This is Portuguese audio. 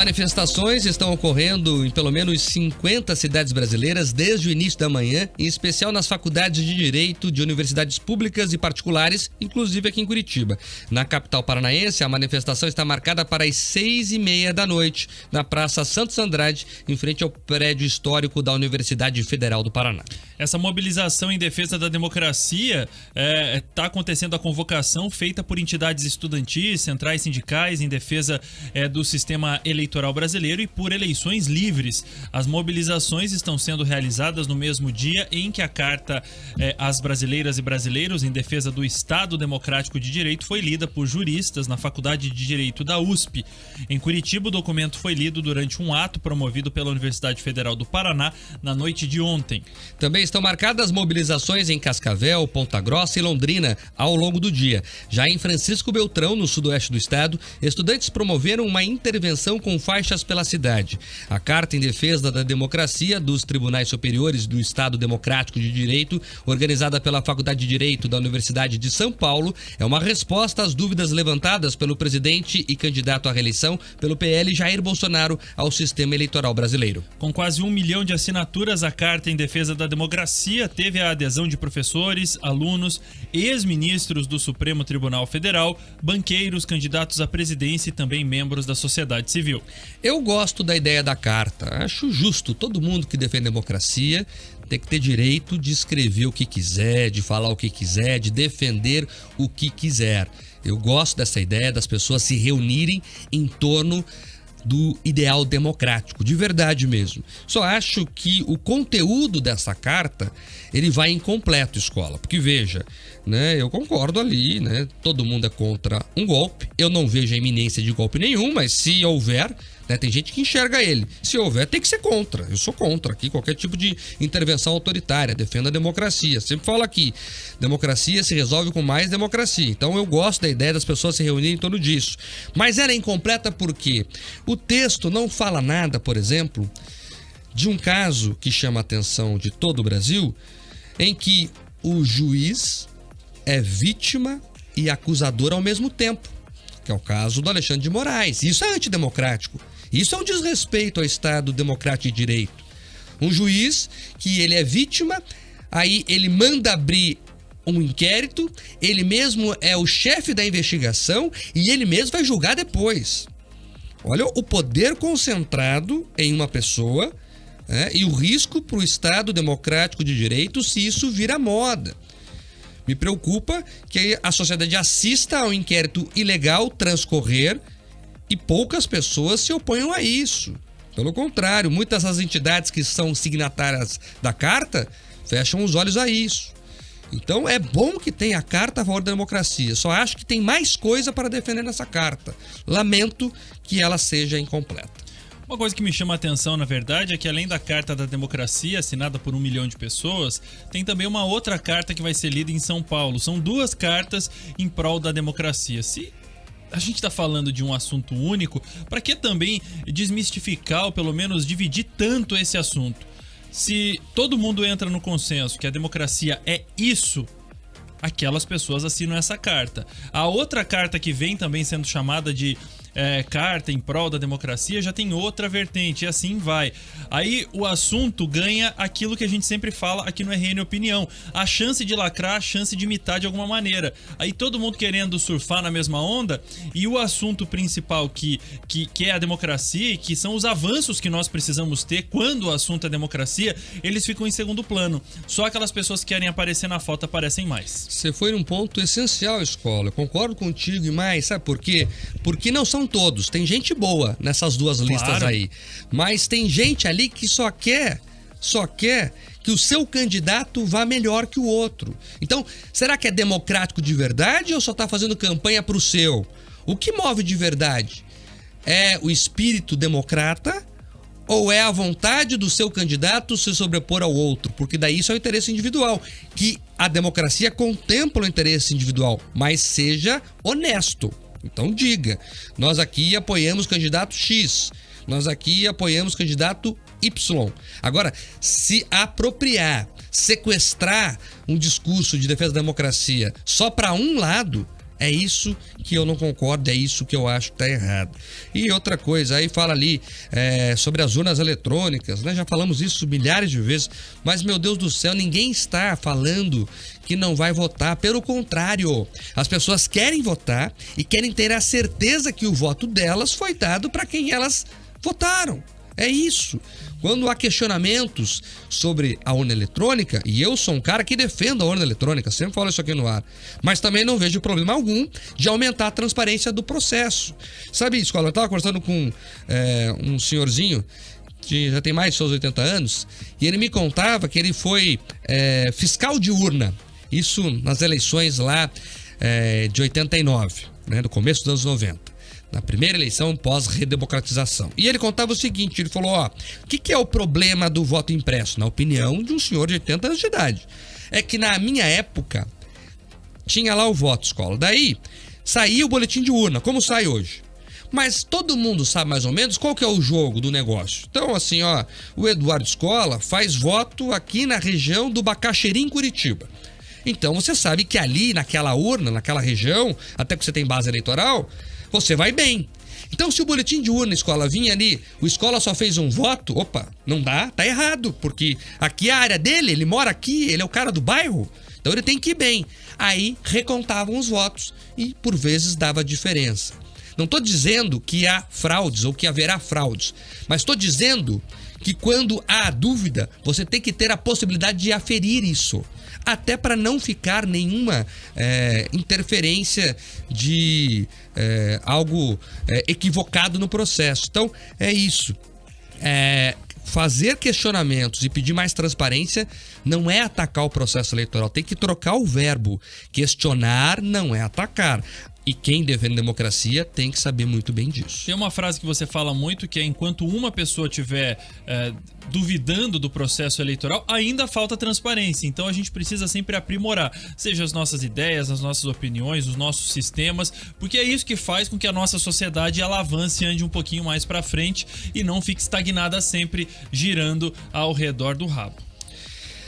Manifestações estão ocorrendo em pelo menos 50 cidades brasileiras desde o início da manhã, em especial nas faculdades de Direito de universidades públicas e particulares, inclusive aqui em Curitiba. Na capital paranaense, a manifestação está marcada para as 6h30 da noite, na Praça Santos Andrade, em frente ao prédio histórico da Universidade Federal do Paraná. Essa mobilização em defesa da democracia está acontecendo a convocação feita por entidades estudantis, centrais sindicais em defesa do sistema eleitoral brasileiro e por eleições livres. As mobilizações estão sendo realizadas no mesmo dia em que a carta às brasileiras e brasileiros em defesa do Estado Democrático de Direito foi lida por juristas na Faculdade de Direito da USP. Em Curitiba, o documento foi lido durante um ato promovido pela Universidade Federal do Paraná na noite de ontem. Também estão marcadas mobilizações em Cascavel, Ponta Grossa e Londrina ao longo do dia. Já em Francisco Beltrão, no sudoeste do estado, estudantes promoveram uma intervenção com faixas pela cidade. A Carta em Defesa da Democracia dos Tribunais Superiores do Estado Democrático de Direito, organizada pela Faculdade de Direito da Universidade de São Paulo, é uma resposta às dúvidas levantadas pelo presidente e candidato à reeleição pelo PL Jair Bolsonaro ao sistema eleitoral brasileiro. Com quase 1 milhão de assinaturas, a Carta em Defesa da Democracia teve a adesão de professores, alunos, ex-ministros do Supremo Tribunal Federal, banqueiros, candidatos à presidência e também membros da sociedade civil. Eu gosto da ideia da carta. Acho justo. Todo mundo que defende a democracia tem que ter direito de escrever o que quiser, de falar o que quiser, de defender o que quiser. Eu gosto dessa ideia das pessoas se reunirem em torno do ideal democrático, de verdade mesmo. Só acho que o conteúdo dessa carta, ele vai incompleto, escola. Porque veja, né, eu concordo ali, né, todo mundo é contra um golpe. Eu não vejo a iminência de golpe nenhum, mas se houver, né, tem gente que enxerga ele. Se houver, tem que ser contra. Eu sou contra aqui qualquer tipo de intervenção autoritária. Defendo a democracia. Sempre falo aqui, democracia se resolve com mais democracia. Então eu gosto da ideia das pessoas se reunirem em torno disso. Mas ela é incompleta porque o texto não fala nada, por exemplo, de um caso que chama a atenção de todo o Brasil, em que o juiz é vítima e acusador ao mesmo tempo, que é o caso do Alexandre de Moraes. Isso é antidemocrático. Isso é um desrespeito ao Estado Democrático de Direito. Um juiz que ele é vítima, aí ele manda abrir um inquérito, ele mesmo é o chefe da investigação e ele mesmo vai julgar depois. Olha o poder concentrado em uma pessoa, né, e o risco para o Estado Democrático de Direito se isso vira moda. Me preocupa que a sociedade assista ao inquérito ilegal transcorrer e poucas pessoas se oponham a isso. Pelo contrário, muitas das entidades que são signatárias da carta fecham os olhos a isso. Então é bom que tenha a carta a favor da democracia. Só acho que tem mais coisa para defender nessa carta. Lamento que ela seja incompleta. Uma coisa que me chama a atenção, na verdade, é que além da Carta da Democracia, assinada por 1 milhão de pessoas, tem também uma outra carta que vai ser lida em São Paulo. São 2 cartas em prol da democracia. Se a gente está falando de um assunto único, para que também desmistificar ou pelo menos dividir tanto esse assunto? Se todo mundo entra no consenso que a democracia é isso, aquelas pessoas assinam essa carta. A outra carta que vem também sendo chamada de carta em prol da democracia já tem outra vertente, e assim vai. Aí o assunto ganha aquilo que a gente sempre fala aqui no RN Opinião: a chance de lacrar, a chance de imitar de alguma maneira. Aí todo mundo querendo surfar na mesma onda, e o assunto principal que é a democracia e que são os avanços que nós precisamos ter quando o assunto é democracia, eles ficam em segundo plano. Só aquelas pessoas que querem aparecer na foto aparecem mais. Você foi num ponto essencial, escola. Eu concordo contigo e mais. Sabe por quê? Porque não são todos. Tem gente boa nessas 2 listas aí. Mas tem gente ali que só quer que o seu candidato vá melhor que o outro. Então, será que é democrático de verdade ou só está fazendo campanha para o seu? O que move de verdade? É o espírito democrata ou é a vontade do seu candidato se sobrepor ao outro? Porque daí isso é o interesse individual. Que a democracia contempla o interesse individual, mas seja honesto. Então diga, nós aqui apoiamos candidato X, nós aqui apoiamos candidato Y. Agora, se apropriar, sequestrar um discurso de defesa da democracia só para um lado, É isso que eu não concordo, é isso que eu acho que tá errado. E outra coisa, aí fala ali sobre as urnas eletrônicas, né? Já falamos isso milhares de vezes, mas meu Deus do céu, ninguém está falando que não vai votar. Pelo contrário, as pessoas querem votar e querem ter a certeza que o voto delas foi dado para quem elas votaram. É isso. Quando há questionamentos sobre a urna eletrônica, e eu sou um cara que defendo a urna eletrônica, sempre falo isso aqui no ar, mas também não vejo problema algum de aumentar a transparência do processo. Sabe, escola, eu estava conversando com um senhorzinho que já tem mais de seus 80 anos, e ele me contava que ele foi fiscal de urna, isso nas eleições lá de 89, né, no começo dos anos 90. Na primeira eleição pós-redemocratização. E ele contava o seguinte, ele falou, o que é o problema do voto impresso? Na opinião de um senhor de 80 anos de idade. É que na minha época, tinha lá o voto, escola. Daí, saía o boletim de urna, como sai hoje. Mas todo mundo sabe mais ou menos qual que é o jogo do negócio. Então, assim, o Eduardo Escola faz voto aqui na região do Bacaxerim, Curitiba. Então, você sabe que ali, naquela urna, naquela região, até que você tem base eleitoral, você vai bem. Então, se o boletim de urna, escola, vinha ali, o escola só fez um voto, opa, não dá, tá errado, porque aqui é a área dele, ele mora aqui, ele é o cara do bairro, então ele tem que ir bem. Aí recontavam os votos e por vezes dava diferença. Não tô dizendo que há fraudes ou que haverá fraudes, mas tô dizendo que quando há dúvida, você tem que ter a possibilidade de aferir isso. Até para não ficar nenhuma interferência de algo equivocado no processo. Então, é isso. Fazer questionamentos e pedir mais transparência não é atacar o processo eleitoral. Tem que trocar o verbo. Questionar não é atacar. E quem defende democracia tem que saber muito bem disso. Tem uma frase que você fala muito, que é: enquanto uma pessoa estiver duvidando do processo eleitoral, ainda falta transparência. Então a gente precisa sempre aprimorar, seja as nossas ideias, as nossas opiniões, os nossos sistemas, porque é isso que faz com que a nossa sociedade ela avance e ande um pouquinho mais para frente e não fique estagnada sempre girando ao redor do rabo.